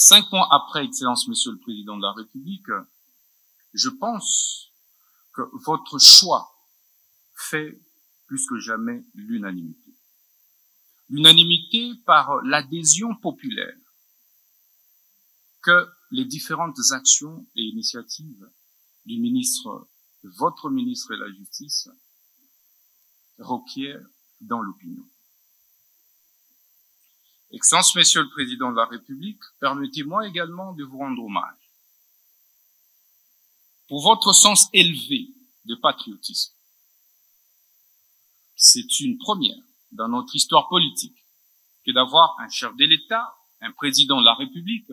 5 mois après, Excellence, Monsieur le Président de la République, je pense que votre choix fait plus que jamais l'unanimité. L'unanimité par l'adhésion populaire que les différentes actions et initiatives du ministre, de votre ministre de la Justice, requièrent dans l'opinion. Excellence, Monsieur le Président de la République, permettez-moi également de vous rendre hommage pour votre sens élevé de patriotisme. C'est une première dans notre histoire politique que d'avoir un chef de l'État, un président de la République,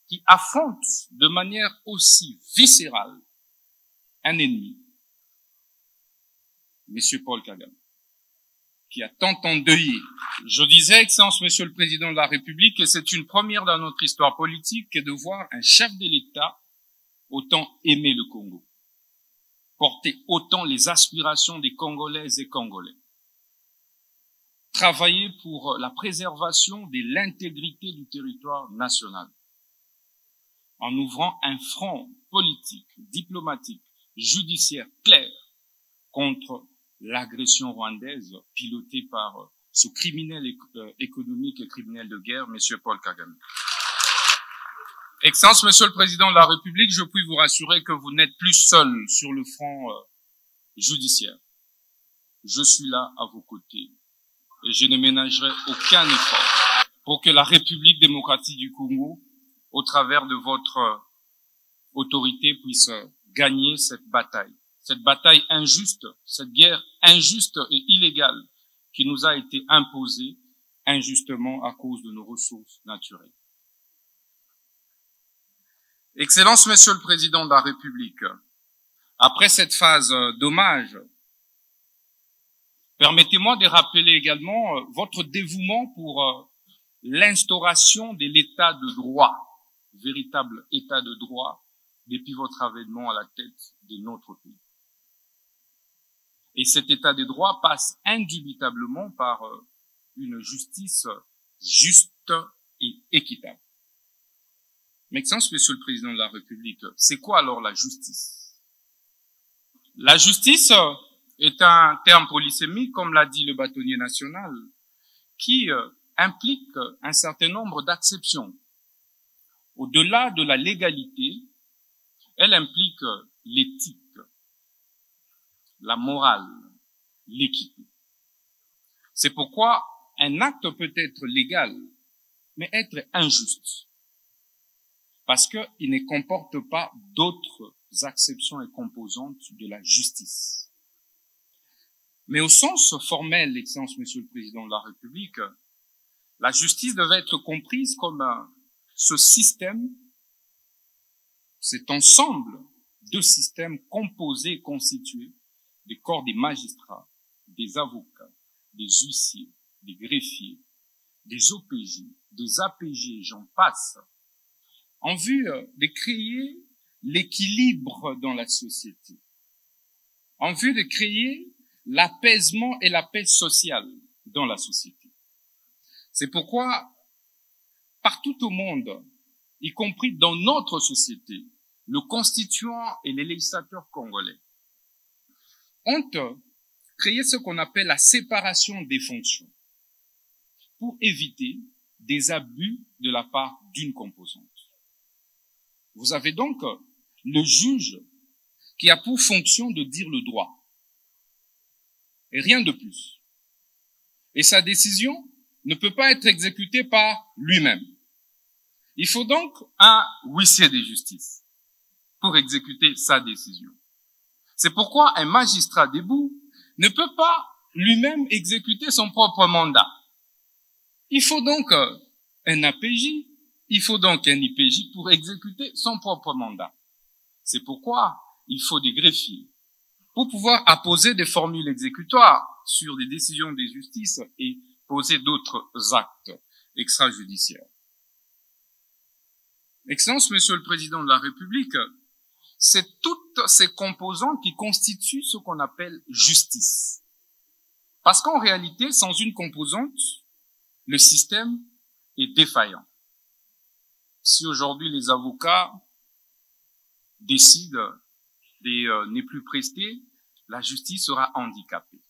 qui affronte de manière aussi viscérale un ennemi, Monsieur Paul Kagame, qui a tant endeuillé. Je disais, Excellence, Monsieur le Président de la République, que c'est une première dans notre histoire politique que de voir un chef de l'État autant aimer le Congo, porter autant les aspirations des Congolaises et Congolais, travailler pour la préservation de l'intégrité du territoire national, en ouvrant un front politique, diplomatique, judiciaire clair contre l'agression rwandaise pilotée par ce criminel économique et criminel de guerre, M. Paul Kagame. Excellence, Monsieur le Président de la République, je puis vous rassurer que vous n'êtes plus seul sur le front judiciaire. Je suis là à vos côtés et je ne ménagerai aucun effort pour que la République démocratique du Congo, au travers de votre autorité, puisse gagner cette bataille injuste, cette guerre injuste et illégale qui nous a été imposée injustement à cause de nos ressources naturelles. Excellence, Monsieur le Président de la République, après cette phase d'hommage, permettez-moi de rappeler également votre dévouement pour l'instauration de l'état de droit, véritable état de droit, depuis votre avènement à la tête de notre pays. Et cet état de droit passe indubitablement par une justice juste et équitable. Mais Excellence, Monsieur le Président de la République, c'est quoi alors la justice? La justice est un terme polysémique, comme l'a dit le bâtonnier national, qui implique un certain nombre d'acceptions. Au-delà de la légalité, elle implique l'éthique, la morale, l'équité. C'est pourquoi un acte peut être légal, mais être injuste, parce qu'il ne comporte pas d'autres acceptions et composantes de la justice. Mais au sens formel, Excellence, Monsieur le Président de la République, la justice devait être comprise comme ce système, cet ensemble de systèmes composés et constitués des corps des magistrats, des avocats, des huissiers, des greffiers, des OPJ, des APG, j'en passe, en vue de créer l'équilibre dans la société, en vue de créer l'apaisement et la paix sociale dans la société. C'est pourquoi, partout au monde, y compris dans notre société, le constituant et les législateurs congolais ont créé ce qu'on appelle la séparation des fonctions pour éviter des abus de la part d'une composante. Vous avez donc le juge qui a pour fonction de dire le droit et rien de plus. Et sa décision ne peut pas être exécutée par lui-même. Il faut donc un huissier de justice pour exécuter sa décision. C'est pourquoi un magistrat debout ne peut pas lui-même exécuter son propre mandat. Il faut donc un APJ, il faut donc un IPJ pour exécuter son propre mandat. C'est pourquoi il faut des greffiers pour pouvoir apposer des formules exécutoires sur des décisions des justices et poser d'autres actes extrajudiciaires. Excellence, Monsieur le Président de la République, c'est toutes ces composantes qui constituent ce qu'on appelle justice. Parce qu'en réalité, sans une composante, le système est défaillant. si aujourd'hui les avocats décident de ne plus prester, la justice sera handicapée.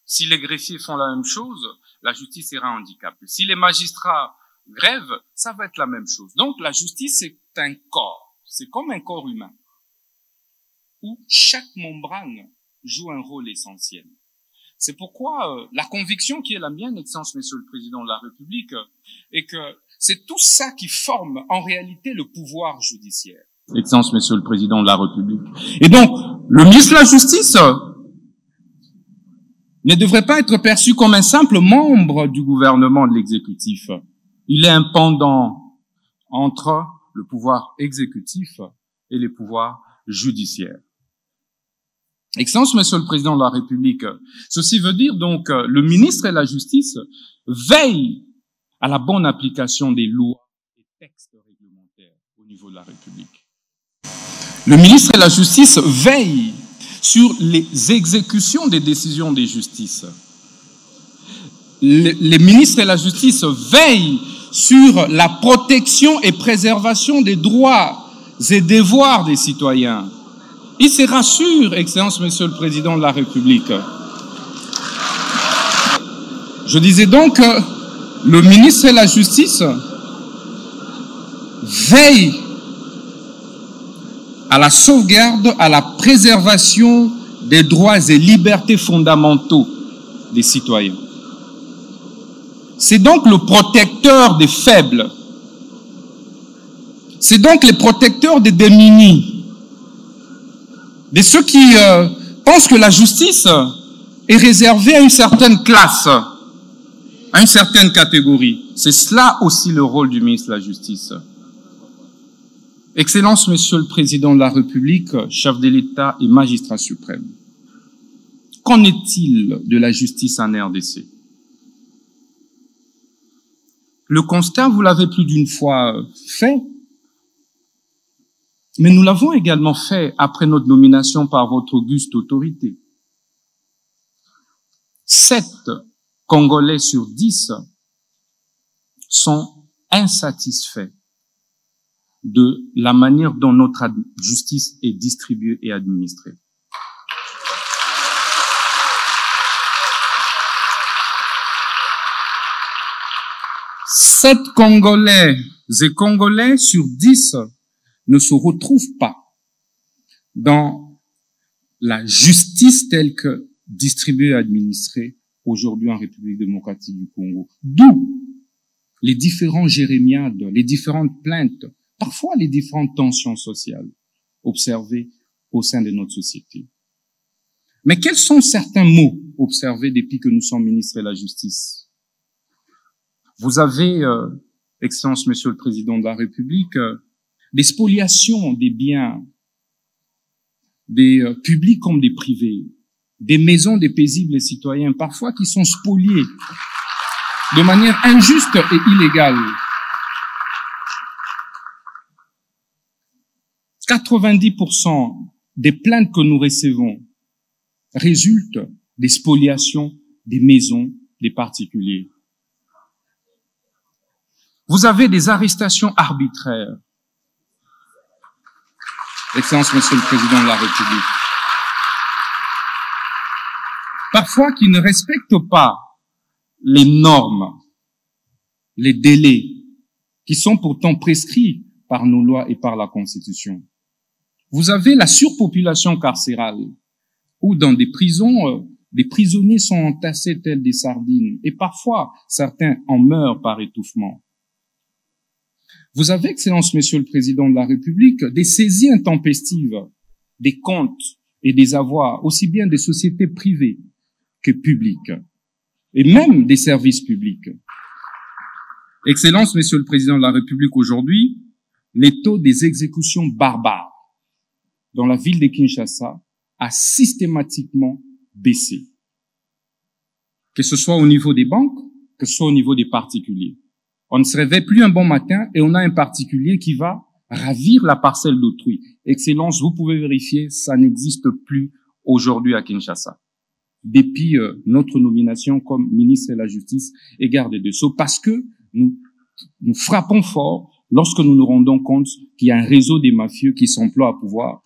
Si les greffiers font la même chose, la justice sera handicapée. Si les magistrats grèvent, ça va être la même chose. Donc la justice, c'est un corps. C'est comme un corps humain, où chaque membrane joue un rôle essentiel. C'est pourquoi la conviction qui est la mienne, Excellence Monsieur le Président de la République, est que c'est tout ça qui forme en réalité le pouvoir judiciaire. Excellence Monsieur le Président de la République. Et donc, le ministre de la Justice ne devrait pas être perçu comme un simple membre du gouvernement de l'exécutif. Il est un pendant entre le pouvoir exécutif et les pouvoirs judiciaires. Excellence, Monsieur le Président de la République, ceci veut dire donc le ministre de la Justice veille à la bonne application des lois et textes réglementaires au niveau de la République. Le ministre de la Justice veille sur les exécutions des décisions des justices. Les ministres de la Justice veillent sur la protection et préservation des droits et devoirs des citoyens. Il se rassure, Excellence, Monsieur le Président de la République. Je disais donc que le ministre de la Justice veille à la sauvegarde, à la préservation des droits et libertés fondamentaux des citoyens. C'est donc le protecteur des faibles. C'est donc le protecteur des démunis. De ceux qui pensent que la justice est réservée à une certaine classe, à une certaine catégorie. C'est cela aussi le rôle du ministre de la Justice. Excellence, Monsieur le Président de la République, chef de l'État et magistrat suprême, qu'en est-il de la justice en RDC? Le constat, vous l'avez plus d'une fois fait, mais nous l'avons également fait après notre nomination par votre auguste autorité. 7 Congolais sur 10 sont insatisfaits de la manière dont notre justice est distribuée et administrée. Sept Congolais et Congolais sur 10 ne se retrouvent pas dans la justice telle que distribuée et administrée aujourd'hui en République démocratique du Congo. D'où les différents jérémiades, les différentes plaintes, parfois les différentes tensions sociales observées au sein de notre société. Mais quels sont certains mots observés depuis que nous sommes ministres de la Justice? Vous avez, Excellence Monsieur le Président de la République, des spoliations des biens, des publics comme des privés, des maisons des paisibles et citoyens, parfois qui sont spoliées de manière injuste et illégale. 90% des plaintes que nous recevons résultent des spoliations des maisons des particuliers. Vous avez des arrestations arbitraires. Excellence, Monsieur le Président de la République. Parfois qui ne respectent pas les normes, les délais, qui sont pourtant prescrits par nos lois et par la Constitution. Vous avez la surpopulation carcérale, où dans des prisons, des prisonniers sont entassés tels des sardines, et parfois certains en meurent par étouffement. Vous avez, Excellence, Monsieur le Président de la République, des saisies intempestives des comptes et des avoirs, aussi bien des sociétés privées que publiques, et même des services publics. Excellence, Monsieur le Président de la République, aujourd'hui, les taux des exécutions barbares dans la ville de Kinshasa a systématiquement baissé. Que ce soit au niveau des banques, que ce soit au niveau des particuliers. On ne se réveille plus un bon matin et on a un particulier qui va ravir la parcelle d'autrui. Excellence, vous pouvez vérifier, ça n'existe plus aujourd'hui à Kinshasa. Depuis notre nomination comme ministre de la Justice et garde des Sceaux, parce que nous frappons fort lorsque nous nous rendons compte qu'il y a un réseau des mafieux qui s'emploient à pouvoir